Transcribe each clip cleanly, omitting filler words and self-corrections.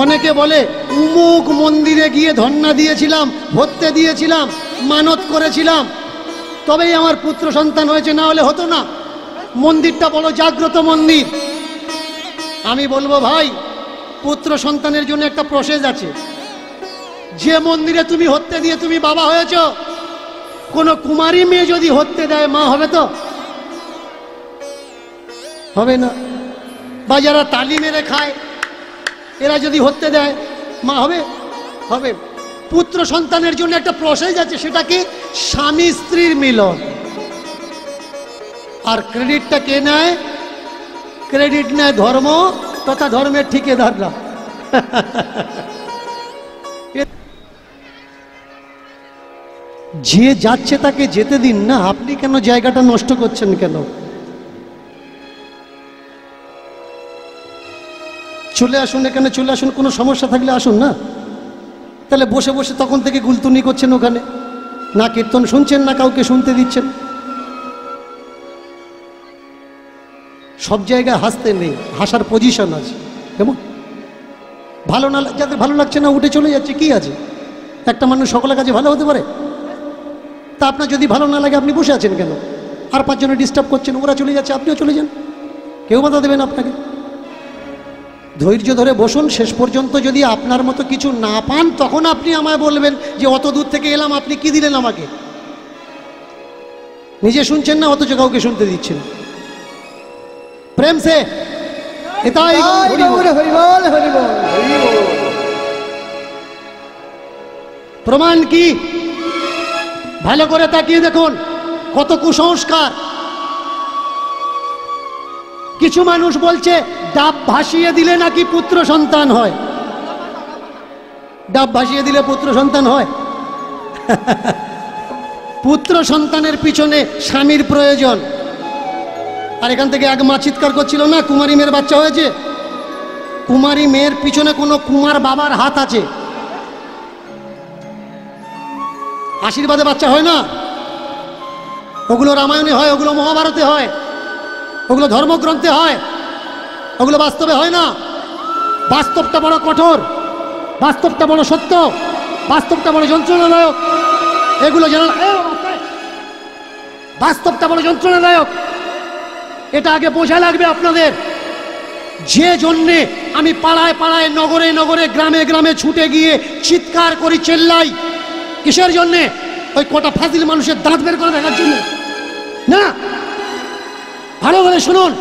অনেকে বলে উমুক মন্দিরে গিয়ে ধন্না দিয়েছিলাম, ভর্তে দিয়েছিলাম, মানত করেছিলাম, তবেই আমার পুত্র সন্তান হয়েছে, না হলে হতো না। মন্দিরটা বড় জাগ্রত মন্দির। আমি বলবো ভাই, পুত্র সন্তানের জন্য একটা প্রসেস আছে। যে মন্দিরে তুমি হত্যে দিয়ে তুমি বাবা হয়েছ, কোনো কুমারী মেয়ে যদি হত্যে দেয় মা হবে তো? হবে না। বা যারা তালি মেরে খায় এরা যদি হত্যে দেয় মা হবে? হবে। পুত্র সন্তানের জন্য একটা প্রসেস আছে, সেটা কি? স্বামী স্ত্রীর মিলন। আর ক্রেডিটটা কে নেয়? ক্রেডিট নেয় ধর্ম তথা ধর্মের ঠিকাদাররা। যে যাচ্ছে তাকে যেতে দিন না, আপনি কেন জায়গাটা নষ্ট করছেন কেন? চলে আসুন এখানে, চলে আসুন, কোনো সমস্যা থাকলে আসুন না। তাহলে বসে বসে তখন থেকে গুলতুনি করছেন ওখানে, না কীর্তন শুনছেন না কাউকে শুনতে দিচ্ছেন। সব জায়গায় হাসতে নেই, হাসার পজিশন আছে। কেমন ভালো না, যাদের ভালো লাগছে না উঠে চলে যাচ্ছে, কি আছে? একটা মানুষ সকলের কাছে ভালো হতে পারে? তা আপনার যদি ভালো না লাগে আপনি বসে আছেন কেন? আর পাঁচজনে ডিস্টার্ব করছেন, ওরা চলে যাচ্ছে, আপনিও চলে যান, কেউ বাধা দেবেন আপনাকে। ধৈর্য ধরে বসুন শেষ পর্যন্ত। যদি আপনার মতো কিছু না পান তখন আপনি আমায় বলবেন যে অত দূর থেকে এলাম, আপনি কি দিলেন আমাকে? নিজে শুনছেন না, অথচ কাউকে শুনতে দিচ্ছেন। প্রেম সে এটাই প্রমাণ কি? ভালো করে তাকিয়ে দেখুন কত কুসংস্কার। কিছু মানুষ বলছে ডাব ভাসিয়ে দিলে নাকি পুত্র সন্তান হয়। ডাব ভাসিয়ে দিলে পুত্র সন্তান হয়? পুত্র সন্তানের পিছনে স্বামীর প্রয়োজন। আর এখান থেকে এক মা চিৎকার করছিল না, কুমারী মেয়ের বাচ্চা হয়েছে। কুমারী মেয়ের পিছনে কোনো কুমার বাবার হাত আছে। আশীর্বাদে বাচ্চা হয় না, ওগুলো রামায়ণে হয়, ওগুলো মহাভারতে হয়, ওগুলো ধর্মগ্রন্থে হয়, ওগুলো বাস্তবে হয় না। বাস্তবটা বড় কঠোর, বাস্তবটা বড় সত্য, বাস্তবটা বড় যন্ত্রণাদায়ক। এগুলো যেন বাস্তবটা বড় যন্ত্রণাদায়ক, এটা আগে বোঝা লাগবে আপনাদের। যে জন্যে আমি পাড়ায় পাড়ায়, নগরে নগরে, গ্রামে গ্রামে ছুটে গিয়ে চিৎকার করি, চেল্লাই, কিসের জন্যে? ওই কটা ফাজিল মানুষের দাঁত বের করে দেখার জন্য না। ভালো করে শুনুন,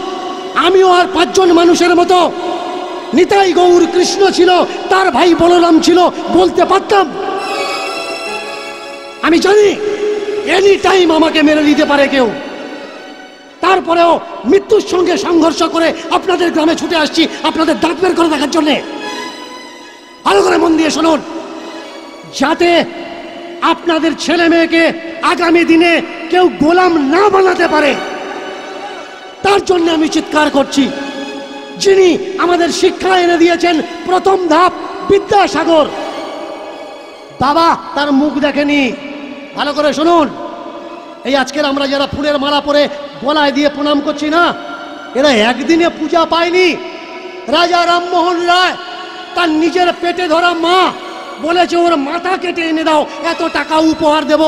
আমিও আর পাঁচজন মানুষের মতো নিতাই গৌর কৃষ্ণ ছিল, তার ভাই বলরাম ছিল, বলতে পারতাম। আমি জানি এনি টাইম আমাকে মেরে দিতে পারে কেউ, তারপরেও মৃত্যুর সঙ্গে সংঘর্ষ করে আপনাদের গ্রামে ছুটে আসছি আপনাদের দাঁত বের করে দেখার জন্যে। ভালো করে মন দিয়ে শুনুন, যাতে আপনাদের ছেলে মেয়েকে আগামী দিনে কেউ গোলাম না বানাতে পারে, তার জন্য আমি চিৎকার করছি। যিনি আমাদের শিক্ষা এনে দিয়েছেন প্রথম ধাপ, বিদ্যাসাগর বাবা তার মুখ দেখেনি। ভালো করে শুনুন, এই আজকের আমরা যারা ফুলের মালা পরে গলায় দিয়ে প্রণাম করছি না, এরা একদিনে পূজা পায়নি। রাজা রামমোহন রায় তার নিজের পেটে ধরা মা বলেছে ওর মাথা কেটে এনে দাও, এত টাকা উপহার দেব।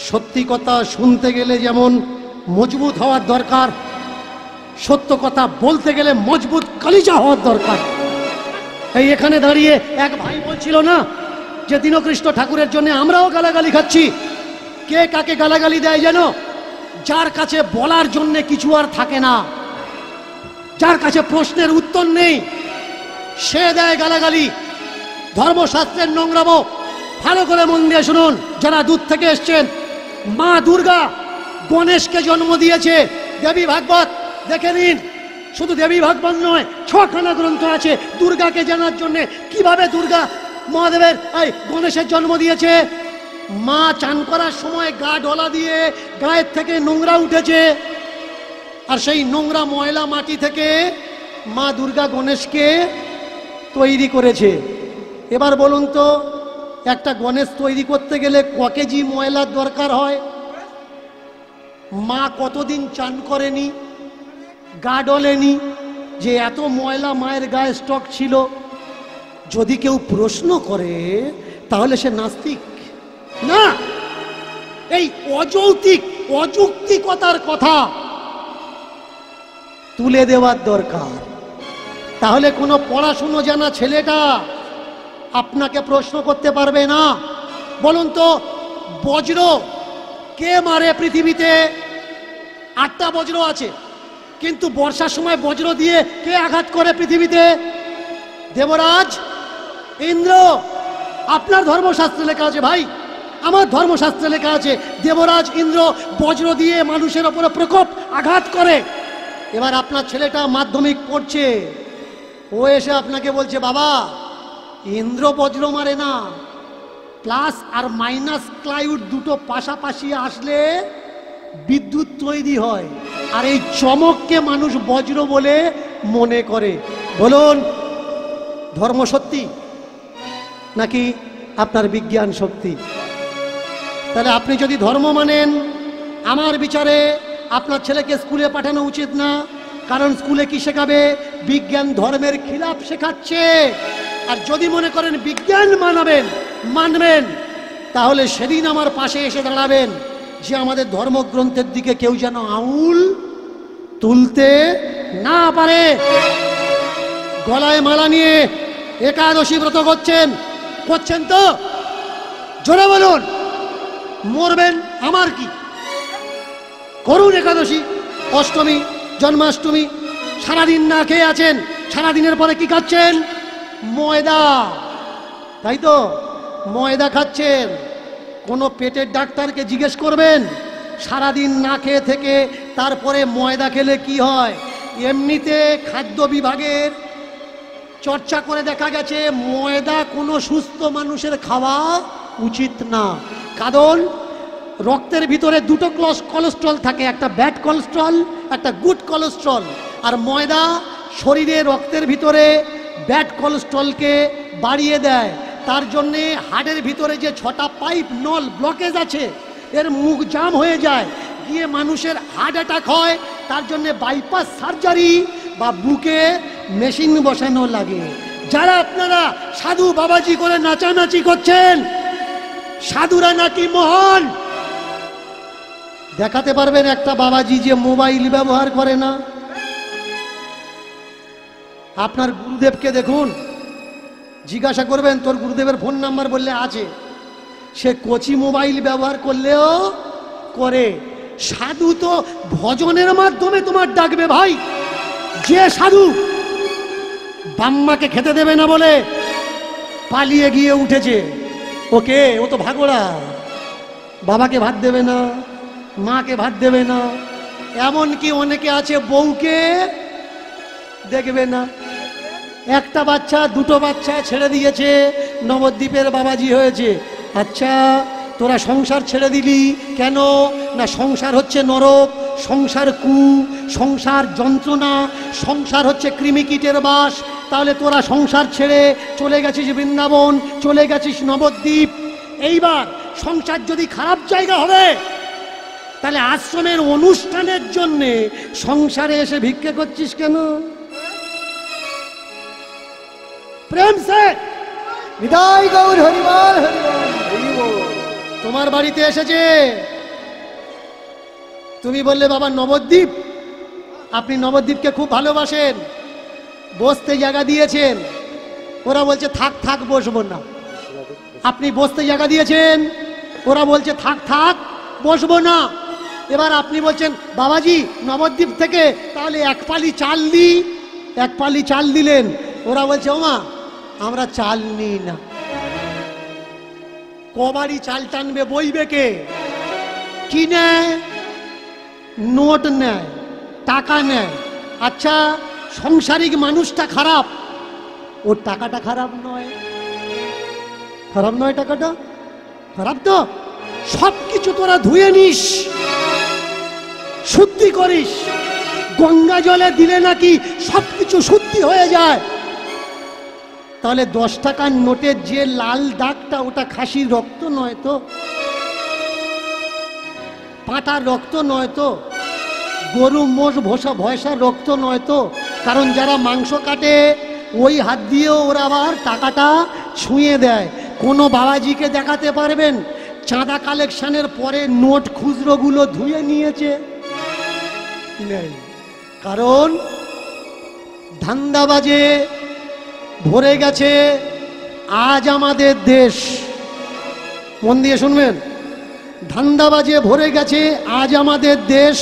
সত্যি কথা শুনতে গেলে যেমন মজবুত হওয়ার দরকার, সত্য কথা বলতে গেলে মজবুত কলিজা হওয়ার দরকার। এই এখানে দাঁড়িয়ে এক ভাই বলছিল না যে দীনকৃষ্ণ ঠাকুরের জন্য আমরাও গালাগালি খাচ্ছি। কে কাকে গালাগালি দেয় যেন? যার কাছে বলার জন্য কিছু আর থাকে না, যার কাছে প্রশ্নের উত্তর নেই, সে দেয় গালাগালি। ধর্মশাস্ত্রের নোংরামো। ভালো করে মন দিয়ে শুনুন, যারা দূর থেকে এসছেন, মা দুর্গা গণেশকে জন্ম দিয়েছে। দেবী ভাগবত দেখে নিন, শুধু দেবী ভাগবত নয়, 6খানা গ্রন্থ আছে দুর্গাকে জানার জন্য, কিভাবে দুর্গা মহাদেবের এই গণেশের জন্ম দিয়েছে। মা চান করার সময় গা ঢলা দিয়ে গায়ের থেকে নোংরা উঠেছে, আর সেই নোংরা ময়লা মাটি থেকে মা দুর্গা গণেশকে তৈরি করেছে। এবার বলুন তো, একটা গণেশ তৈরি করতে গেলে ক কেজি ময়লার দরকার হয়? মা কতদিন চান করেনি, গা ডলেনি, যে এত ময়লা মায়ের গায়ে স্টক ছিল? যদি কেউ প্রশ্ন করে তাহলে সে নাস্তিক না। এই অযৌক্তিক অযৌক্তিকতার কথা তুলে দেওয়ার দরকার। তাহলে কোনো পড়াশুনো জানা ছেলেটা আপনাকে প্রশ্ন করতে পারবে না। বলুন তো, বজ্র কে মারে পৃথিবীতে? 8টা বজ্র আছে, কিন্তু বর্ষার সময় বজ্র দিয়ে কে আঘাত করে পৃথিবীতে? দেবরাজ ইন্দ্র। আপনার ধর্মশাস্ত্রে লেখা আছে ভাই, আমার ধর্মশাস্ত্রে লেখা আছে দেবরাজ ইন্দ্র বজ্র দিয়ে মানুষের ওপরে প্রকোপ আঘাত করে। এবার আপনার ছেলেটা মাধ্যমিক পড়ছে, ও এসে আপনাকে বলছে, বাবা ইন্দ্র বজ্র মারে না, প্লাস আর মাইনাস ক্লাইউড দুটো পাশাপাশি আসলে বিদ্যুৎ তৈরি হয়, আর এই চমককে মানুষ বজ্র বলে মনে করে। বলুন, ধর্ম সত্যি নাকি আপনার বিজ্ঞান সত্যি? তাহলে আপনি যদি ধর্ম মানেন, আমার বিচারে আপনার ছেলেকে স্কুলে পাঠানো উচিত না। কারণ স্কুলে কি শেখাবে? বিজ্ঞান ধর্মের খিলাফ শেখাচ্ছে। আর যদি মনে করেন বিজ্ঞান মানবেন, তাহলে সেদিন আমার পাশে এসে দাঁড়াবেন যে আমাদের ধর্মগ্রন্থের দিকে কেউ যেন আঙুল তুলতে না পারে। গলায় মালা নিয়ে একাদশী ব্রত করছেন তো? জোরে বলুন। মরবেন আমার কি? করুন একাদশী, অষ্টমী, জন্মাষ্টমী, সারাদিন না খেয়ে আছেন, সারাদিনের পরে কি খাচ্ছেন? ময়দা, তাই তো? ময়দা খাচ্ছেন। কোনো পেটের ডাক্তারকে জিজ্ঞেস করবেন সারাদিন না খেয়ে থেকে তারপরে ময়দা খেলে কি হয়? এমনিতে খাদ্য বিভাগের চর্চা করে দেখা গেছে ময়দা কোনো সুস্থ মানুষের খাওয়া উচিত না। কারণ রক্তের ভিতরে দুটো কোলেস্ট্রল থাকে, একটা ব্যাড কোলেস্ট্রল, একটা গুড কোলেস্ট্রল। আর ময়দা শরীরে রক্তের ভিতরে ব্যাড কোলেস্ট্রলকে বাড়িয়ে দেয়। তার জন্যে হার্টের ভিতরে যে 6টা পাইপ নল ব্লকেজ আছে, এর মুখ জাম হয়ে যায়, গিয়ে মানুষের হার্ট অ্যাটাক হয়। তার জন্যে বাইপাস সার্জারি বা বুকে মেশিন বসানো লাগে। যারা আপনারা সাধু বাবাজি করে নাচানাচি করছেন, সাধুরা নাকি মহান? দেখাতে পারবেন একটা বাবাজি যে মোবাইল ব্যবহার করে না? আপনার গুরুদেবকে দেখুন, জিজ্ঞাসা করবেন তোর গুরুদেবের ফোন নাম্বার, বললে আছে। সে কচি মোবাইল ব্যবহার করলেও করে। সাধু তো ভজনের মাধ্যমে তোমার ডাকবে ভাই। যে সাধু বাম্মাকে খেতে দেবে না বলে পালিয়ে গিয়ে উঠেছে, ওকে ও তো ভাগোড়া, বাবাকে ভাত দেবে না, মাকে ভাত দেবে না, এমনকি অনেকে আছে বউকে দেখবে না। একটা বাচ্চা, দুটো বাচ্চা ছেড়ে দিয়েছে, নবদ্বীপের বাবাজি হয়েছে। আচ্ছা, তোরা সংসার ছেড়ে দিলি কেন? না, সংসার হচ্ছে নরক, সংসার সংসার যন্ত্রণা, সংসার হচ্ছে কৃমিকীটের বাস। তাহলে তোরা সংসার ছেড়ে চলে গেছিস বৃন্দাবন, চলে গেছিস নবদ্বীপ। এইবার সংসার যদি খারাপ জায়গা হবে, তাহলে আশ্রমের অনুষ্ঠানের জন্যে সংসারে এসে ভিক্ষে করছিস কেন? প্রেম সে বিদায় গৌর হরিবল হরিবল। তোমার বাড়িতে এসেছে, তুমি বললে বাবা নবদ্বীপ, আপনি নবদ্বীপকে খুব ভালোবাসেন, বসতে জায়গা দিয়েছেন। ওরা বলছে থাক থাক বসবো না। আপনি বসতে জায়গা দিয়েছেন, ওরা বলছে থাক থাক বসবো না। এবার আপনি বলছেন বাবাজি নবদ্বীপ থেকে তাহলে 1 পালি চাল দিই, 1 পালি চাল দিলেন। ওরা বলছে ওমা আমরা চাল নিই না। কবাড়ি চাল টানবে, বইবে কে? কি নেয়? নোট নেয়, টাকা নেয়। আচ্ছা, সংসারিক মানুষটা খারাপ, ওর টাকাটা খারাপ নয়? খারাপ নয়, টাকাটা খারাপ তো। সব কিছু তোরা ধুয়ে নিস, শুদ্ধি করিস, গঙ্গা জলে দিলে নাকি সব কিছু শুদ্ধি হয়ে যায়। তাহলে 10 টাকার নোটের যে লাল দাগটা, ওটা খাসির রক্ত নয় তো, পাঁটার রক্ত নয় তো, গরু মোষ ভয়সার রক্ত নয় তো, কারণ যারা মাংস কাটে ওই হাত দিয়েও ওরা আবার টাকাটা ছুঁয়ে দেয়। কোনো বাবাজিকে দেখাতে পারবেন চাঁদা কালেকশনের পরে নোট খুচরোগুলো ধুয়ে নিয়েছে? নেই। কারণ ধান্দাবাজে ভরে গেছে আজ আমাদের দেশ। মন দিয়ে শুনবেন, ধান্দাবাজে ভরে গেছে আজ আমাদের দেশ।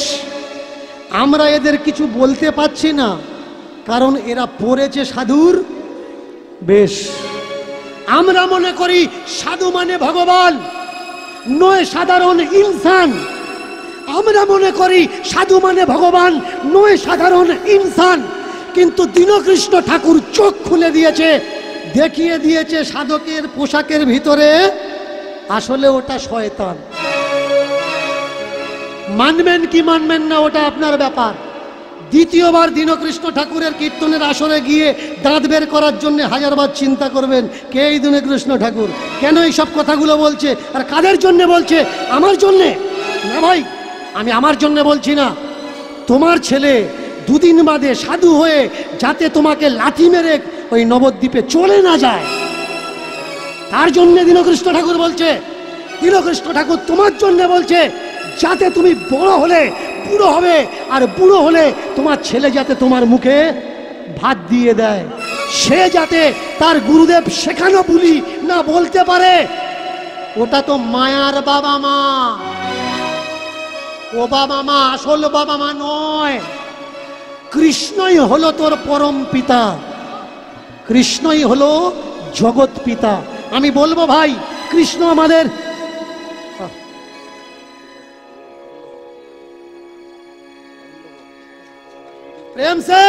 আমরা এদের কিছু বলতে পারছি না, কারণ এরা পড়েছে সাধুর বেশ। আমরা মনে করি সাধু মানে ভগবান, নয় সাধারণ ইনসান। আমরা মনে করি সাধু মানে ভগবান, নয় সাধারণ ইনসান। কিন্তু দীনকৃষ্ণ ঠাকুর চোখ খুলে দিয়েছে, দেখিয়ে দিয়েছে সাধকের পোশাকের ভিতরে আসলে ওটা শয়তান। মানবেন কি মানবেন না ওটা আপনার ব্যাপার। দ্বিতীয়বার দীনকৃষ্ণ ঠাকুরের কীর্তনের আসরে গিয়ে দাঁত বের করার জন্য হাজারবার চিন্তা করবেন কে এই দীনকৃষ্ণ ঠাকুর, কেন এই সব কথাগুলো বলছে, আর কাদের জন্য বলছে? আমার জন্যে না ভাই, আমি আমার জন্য বলছি না। তোমার ছেলে দুদিন বাদে সাধু হয়ে যাতে তোমাকে লাথি মেরে ওই নবদ্বীপে চলে না যায়, তার জন্য দীনকৃষ্ণ ঠাকুর বলছে। দীনকৃষ্ণ ঠাকুর তোমার জন্য বলছে যাতে তুমি বড় হলে বুড়ো হবে, আর বুড়ো হলে তোমার ছেলে যাতে তোমার মুখে ভাত দিয়ে দেয়, সে যাতে তার গুরুদেব শেখানো বলি না বলতে পারে। ওটা তো মায়ার বাবা মা, ও বাবা মা আসল বাবা মা নয়। কৃষ্ণই হলো তোর পরম পিতা, কৃষ্ণই হলো জগৎ পিতা। আমি বলবো ভাই, কৃষ্ণ আমাদের প্রেম সে।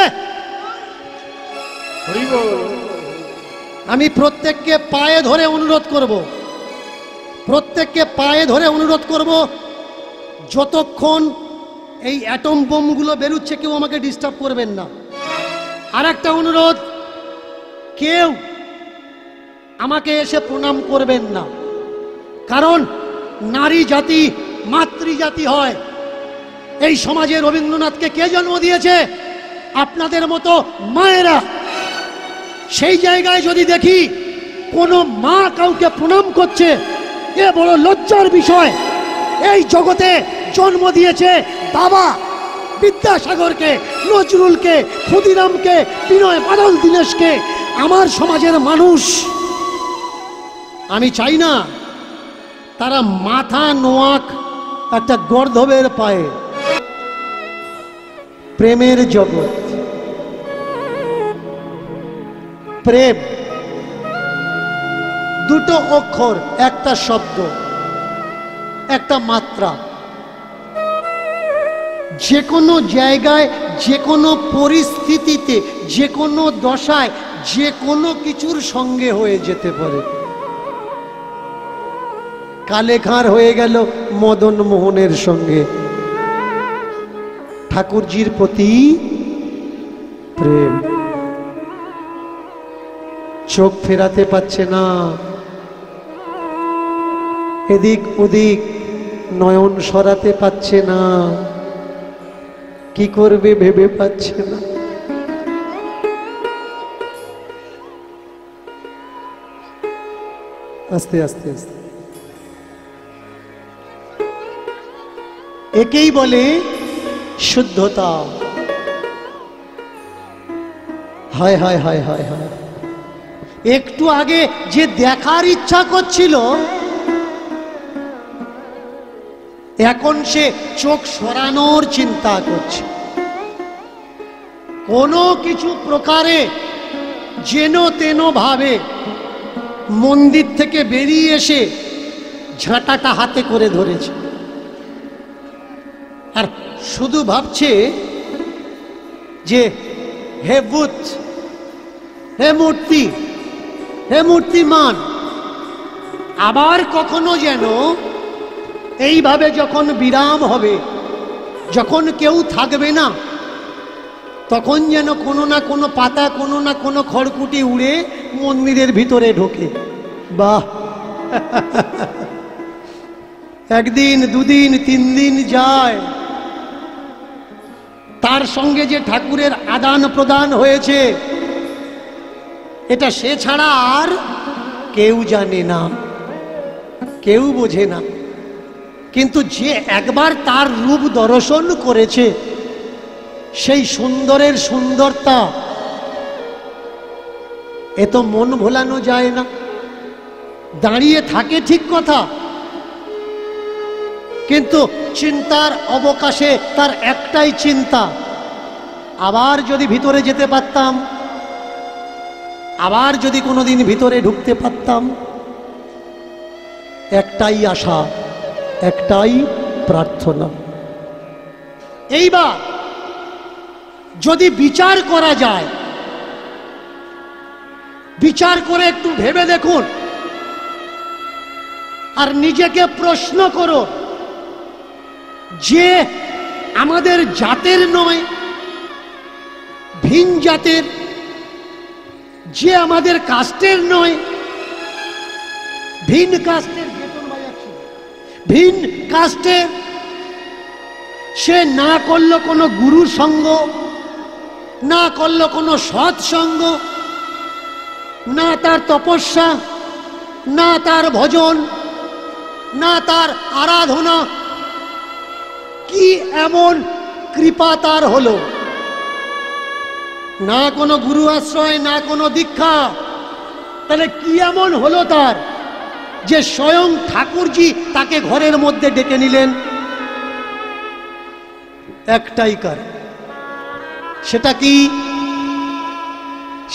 আমি প্রত্যেককে পায়ে ধরে অনুরোধ করব, প্রত্যেককে পায়ে ধরে অনুরোধ করব, যতক্ষণ এই অ্যাটম বোমগুলো বেরুচ্ছে কেউ আমাকে ডিস্টার্ব করবেন না। আর একটা অনুরোধ, কেউ আমাকে এসে প্রণাম করবেন না, কারণ নারী জাতি মাতৃজাতি হয়। এই সমাজে রবীন্দ্রনাথকে কে জন্ম দিয়েছে? আপনাদের মতো মায়েরা। সেই জায়গায় যদি দেখি কোনো মা কাউকে প্রণাম করছে, এ বড় লজ্জার বিষয়। এই জগতে জন্ম দিয়েছে বাবা বিদ্যাসাগরকে, নজরুলকে, ক্ষুদিরামকে, বিনয় বাদল দীনেশকে। আমার সমাজের মানুষ, আমি চাই না তারা মাথা নোয়াক একটা গর্ধবের পায়ে। প্রেমের জগৎ, প্রেম দুটো অক্ষর, একটা শব্দ, একটা মাত্রা। যে কোনো জায়গায়, যে কোনো পরিস্থিতিতে, যে কোনো দশায়, যে কোনো কিছুর সঙ্গে হয়ে যেতে পারে। কালেখার হয়ে গেল মদন মোহনের সঙ্গে। ঠাকুরজির প্রতি প্রেম, চোখ ফেরাতে পারছে না, এদিক ওদিক নয়ন সরাতে পারছে না, কি করবে ভেবে পাচ্ছে না। আস্তে আস্তে আস্তে, একেই বলে শুদ্ধতা। হায় হায় হায় হায় হায়, একটু আগে যে দেখার ইচ্ছা করছিল, এখন সে চোখ সরানোর চিন্তা করছে। কোনো কিছু প্রকারে যেন তেন ভাবে মন্দির থেকে বেরিয়ে এসে ঝাঁটাটা হাতে করে ধরেছে, আর শুধু ভাবছে যে হে বুদ্ধ, হে মূর্তি, হে মূর্তিমান। আবার কখনো যেন এইভাবে যখন বিরাম হবে, যখন কেউ থাকবে না, তখন যেন কোনো না কোনো পাতা, কোনো না কোনো খড়কুটি উড়ে মন্দিরের ভিতরে ঢোকে। বাহ, একদিন দুদিন তিন দিন যায়, তার সঙ্গে যে ঠাকুরের আদান প্রদান হয়েছে এটা সে ছাড়া আর কেউ জানে না, কেউ বোঝে না। কিন্তু যে একবার তার রূপ দর্শন করেছে সেই সুন্দরের সুন্দরতা এ তো মন ভোলানো যায় না। দাঁড়িয়ে থাকে ঠিক কথা, কিন্তু চিন্তার অবকাশে তার একটাই চিন্তা, আবার যদি ভিতরে যেতে পারতাম, আবার যদি কোনোদিন ভিতরে ঢুকতে পারতাম। একটাই আশা, একটাই প্রার্থনা। এইবার যদি বিচার করা যায়, বিচার করে একটু ভেবে দেখুন আর নিজেকে প্রশ্ন করো যে আমাদের জাতের নয়, ভিন জাতের, যে আমাদের কাস্টের নয়, ভিন কাস্টের, ভিন কাস্টের, সে না করলো কোনো গুরু সঙ্গ, না করলো কোনো সৎসঙ্গ, না তার তপস্যা, না তার ভজন, না তার আরাধনা, কি এমন কৃপা তার হলো? না কোনো গুরু আশ্রয়, না কোনো দীক্ষা, তাহলে কি এমন হলো তার যে স্বয়ং ঠাকুরজি তাকে ঘরের মধ্যে ডেকে নিলেন? একটাই কারণ, সেটা কি?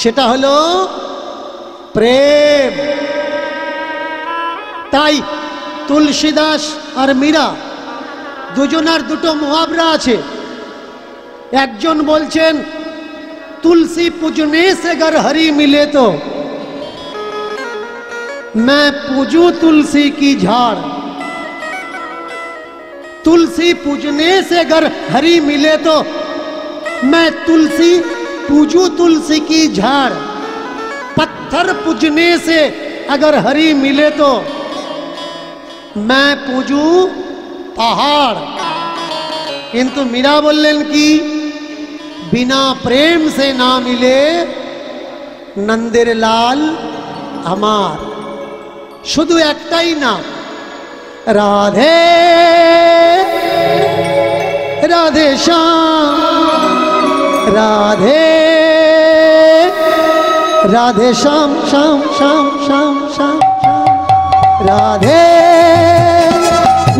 সেটা হলো প্রেম। তাই তুলসীদাস আর মীরা দুজনার দুটো মুহাবরা আছে। একজন বলছেন तुलसी पूजने से अगर हरि मिले तो मैं पूजू तुलसी की झाड़। तुलसी पूजने से अगर हरि मिले तो मैं तुलसी पूजू तुलसी की झाड़। पत्थर पूजने से अगर हरि मिले तो मैं पूजू पहाड़। किंतु मीरा बोलें कि बिना प्रेम से ना मिले नंदेर लाल हमार। शुद्ध एकटाई ना, राधे राधे श्याम, राधे राधे श्याम श्याम श्याम श्याम श्याम, राधे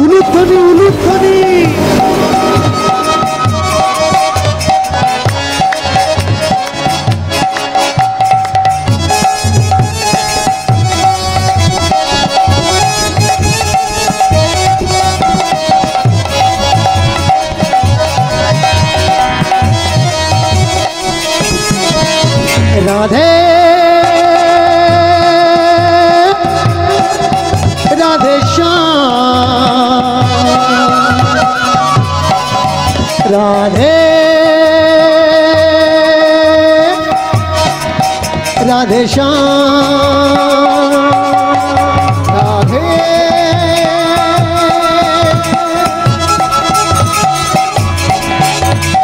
उलुध्वनि उलुध्वनि। राधे राधे श्याम, राधे राधे श्याम, राधे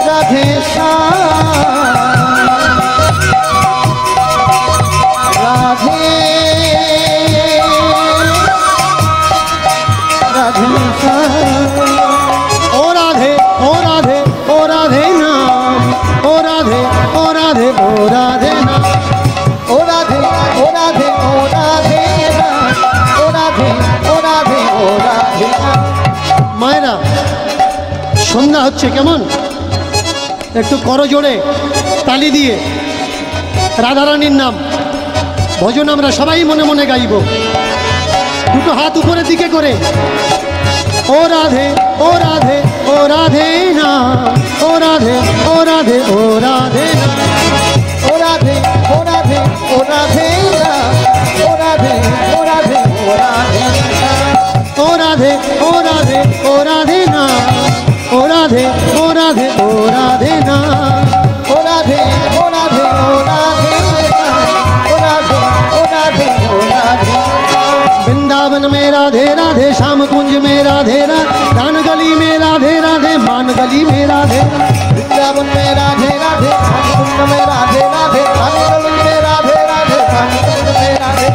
राधे সন্ধ্যা হচ্ছে, কেমন একটু করো জোরে তালি দিয়ে রাধারানীর নাম ভজন আমরা সবাই মনে মনে গাইব। দুটো হাত উপরের দিকে করে ও রাধে ও রাধে ও রাধে না, ও রাধে ও রাধে ও রাধে না, ও রাধে ও রাধে ও রাধে না, ও রাধে ও রাধে ও রাধে না, ও রাধে ও রাধে ও রাধে না, ও রাধে ও রাধে ও রাধে না, ও রাধে ও রাধে ও রাধে না, ও রাধে ও রাধে ও রাধে। वृंदावन में राधे राधे, श्याम कुंज में राधे राधे, दान गली में राधे राधे, मान गली में राधे। वृंदावन में राधे राधे, कुंड में राधे राधे, दान गली में राधे राधे, कुंड में राधे।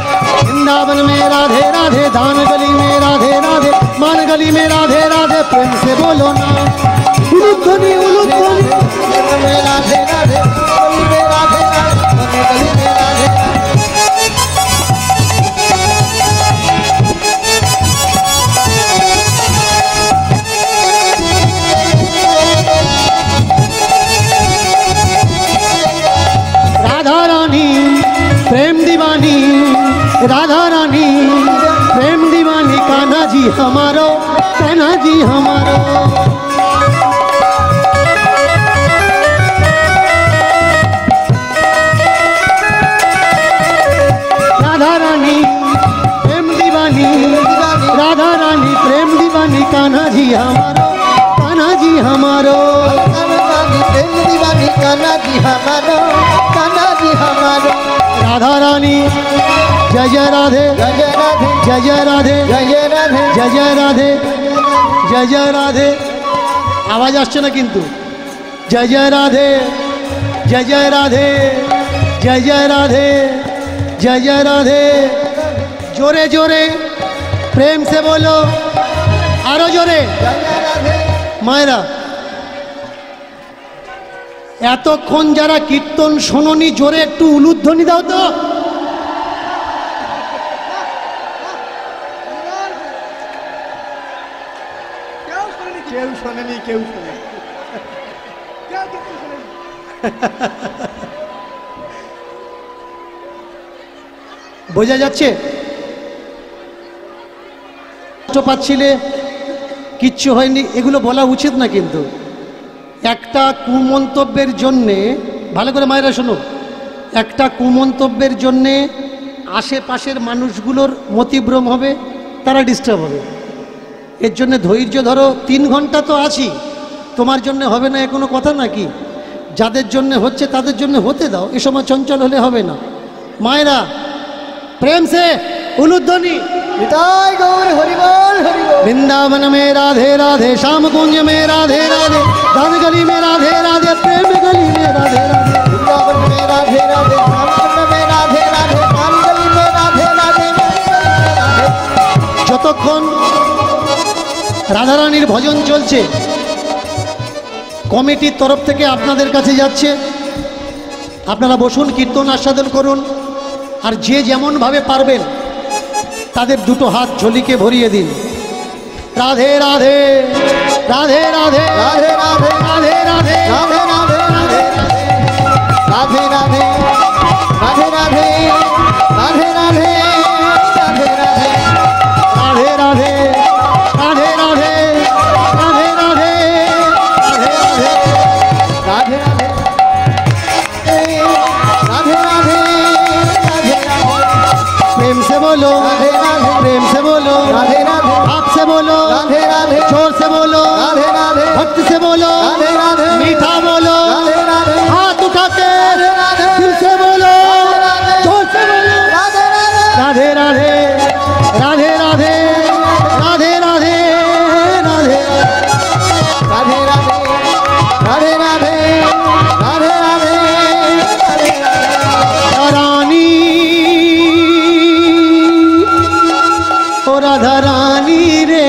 वृंदावन में राधे राधे, दान गली में राधे राधे, मान गली में राधे राधे, प्रेम से बोलो ना उलूध्वनि उलूध्वनि। कुंड में राधे राधे, गली में राधे राधे, गली में राधे राधे। राधा रानी प्रेम दीवानी, राधा रानी प्रेम दीवानी, कान्हा जी हमारो, कान्हा जी हमारो। राधा रानी प्रेम दीवानी, राधा रानी प्रेम दीवानी, कान्हा जी हमारो, कान्हा जी हमारो। प्रेम दीवानी कान्हा जी हमारो, कान्हा जी हमारो। राधा रानी जय जय राधे, जय जय राधे, जय जय राधे, जय जय राधे, जय जय राधे, जय जय राधे। आवाज আসছে না কিন্তু। जय जय राधे, जय जय राधे, जय जय राधे, जय जय राधे। जोरे जोरे प्रेम से बोलो, आरो जोरे। जय जय राधे। মায়েরা, এতক্ষণ যারা কীর্তন শোনোনি, জোরে একটু উলুধ্বনি দাও তো। কেউ শোনেনি, কেউ শোনেনি। বোঝা যাচ্ছে? কষ্ট পাচ্ছিলে, কিচ্ছু হয়নি, এগুলো বলা উচিত না কিন্তু। একটা কুমন্তব্যের জন্যে, ভালো করে মায়েরা শোনো, একটা কুমন্তব্যের জন্যে আশেপাশের মানুষগুলোর মতিভ্রম হবে, তারা ডিস্টার্ব হবে। এর জন্য ধৈর্য ধরো। 3 ঘন্টা তো আছি, তোমার জন্য হবে না এ কোনো কথা নাকি? যাদের জন্য হচ্ছে তাদের জন্য হতে দাও, এ সময় চঞ্চল হলে হবে না। মায়েরা প্রেম সে উলুধ্বনি। নিতাই গৌর হরি বল, হরি বল। वृंदावन में राधे राधे, श्याम कुंज में राधे राधे, दान गली में राधे राधे, प्रेम गली में राधे राधे। वृंदावन में राधे राधे, श्यामकुंड में राधे राधे, दान गली में राधे राधे, राधे। যতক্ষণ রাধারানীর ভজন চলছে, কমিটির তরফ থেকে আপনাদের কাছে যাচ্ছে, আপনারা বসুন, কীর্তন আস্বাদন করুন। আর যে যেমনভাবে পারবেন তাদের দুটো হাত ঝোলিকে ভরিয়ে দিন। রাধে রাধে, রাধে রাধে, রাধে রাধে, রাধে রাধে, রাধে রাধে, রাধে রাধে, রাধে রাধে, রাধে রাধে, রাধে রাধে, রাধে রাধে, রাধে রাধে, রাধে রাধে, রাধে রাধে, রাধে রাধে, राधे राधे, राधे राधे, राधे राधे। प्रेम से बोलो, राधे राधे, प्रेम से बोलो, राधे राधे, हाथ से बोलो, राधे राधे, जोर से बोलो, राधे राधे, भक्ति से बोलो, राधे राधे, मीठा बोलो, राधे राधे, हाथ उठा के राधे राधे, दिल से बोलो, राधे, जोर से बोलो। राधे राधे, राधे राधे, राधे राधे, राधे राधे, राधे। राधे राधे, राधे राधे, राधे राधे, राधे राधे। रानी ओ राधा रानी रे,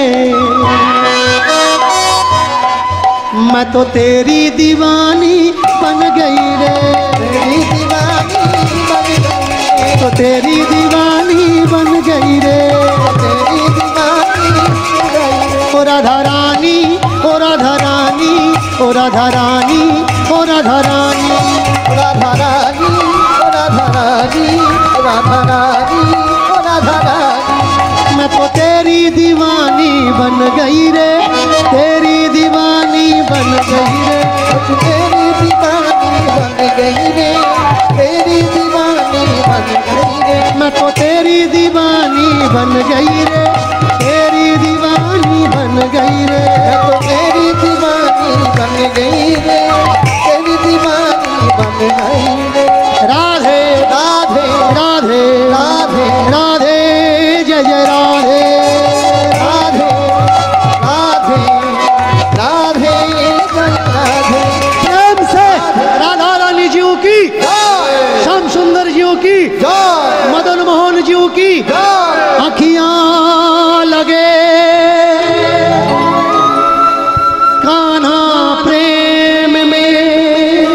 मैं तो तेरी दीवानी बन गई रे, तेरी दीवानी बन गई, तो तेरी दीवानी बन गई रे, तेरी दीवानी बन गई। ओ राधा रानी, ओ राधा रानी, ओ राधा रानी, ओ राधा रानी। राधा रानी, राधा रानी, राधा रानी, राधा रानी। मैं तो तेरी दीवानी बन गई रे, तेरी दीवानी बन गई रे, तेरी दीवानी बन गई रे, तेरी दीवानी बन गई रे। मैं तो तेरी दीवानी बन गई रे, तेरी दीवानी बन गई रे। मैं तो तेरी दीवानी बन गई रे, तेरी दीवानी बन गई रे। राधे राधे राधे, राधे राधे, जय जय राधे। राधे राधे, राधे जय राधे। प्रेम महाप्रभु की आँखियाँ लगे कान्हा प्रेम में,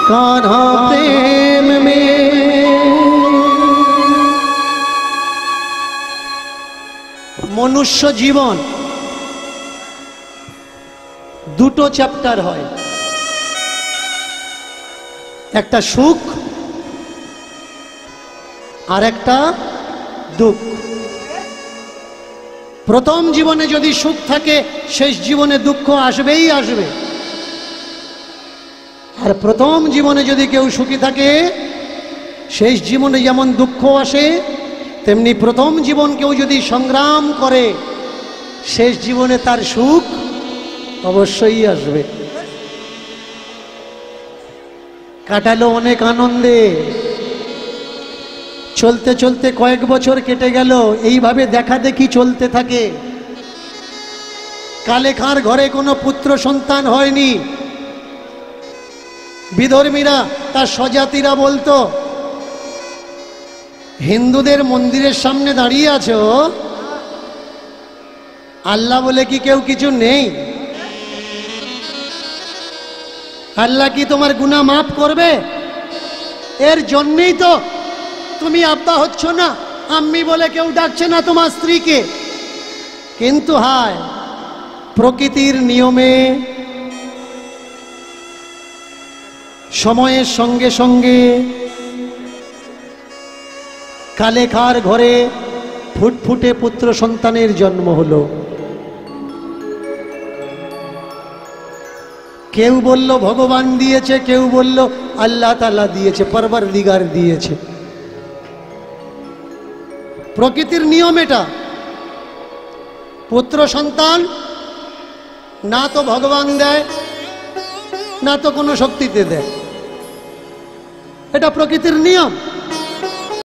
कान्हा प्रेम में। मनुष्य जीवन দুটো চ্যাপ্টার হয়, একটা সুখ আর একটা দুঃখ। প্রথম জীবনে যদি সুখ থাকে শেষ জীবনে দুঃখ আসবেই আসবে, আর প্রথম জীবনে যদি কেউ সুখী থাকে শেষ জীবনে যেমন দুঃখ আসে তেমনি প্রথম জীবন কেউ যদি সংগ্রাম করে শেষ জীবনে তার সুখ অবশ্যই আসবে। কাটালো অনেক আনন্দে, চলতে চলতে কয়েক বছর কেটে গেল, এইভাবে দেখা দেখি চলতে থাকে। কালেখার ঘরে কোনো পুত্র সন্তান হয়নি। বিধর্মীরা তার স্বজাতিরা বলতো, হিন্দুদের মন্দিরের সামনে দাঁড়িয়ে আছো, আল্লাহ বলে কি কেউ কিছু নেই? আল্লাহ কি তোমার গুনাহ মাফ করবে? এর জন্যই তো তুমি আব্বা হচ্ছ না, আম্মি বলে কেউ ডাকছে না তোমার স্ত্রীকে। কিন্তু হায়, প্রকৃতির নিয়মে সময়ের সঙ্গে সঙ্গে কালেখার ঘরে ফুটফুটে পুত্র সন্তানের জন্ম হলো। কেউ বলল ভগবান দিয়েছে, কেউ বলল আল্লাহ তাআলা দিয়েছে, পরবর্তীগার দিয়েছে। প্রকৃতির নিয়ম এটা। পুত্র সন্তান না তো ভগবান দেয়, না তো কোনো শক্তিতে দেয়, এটা প্রকৃতির নিয়ম।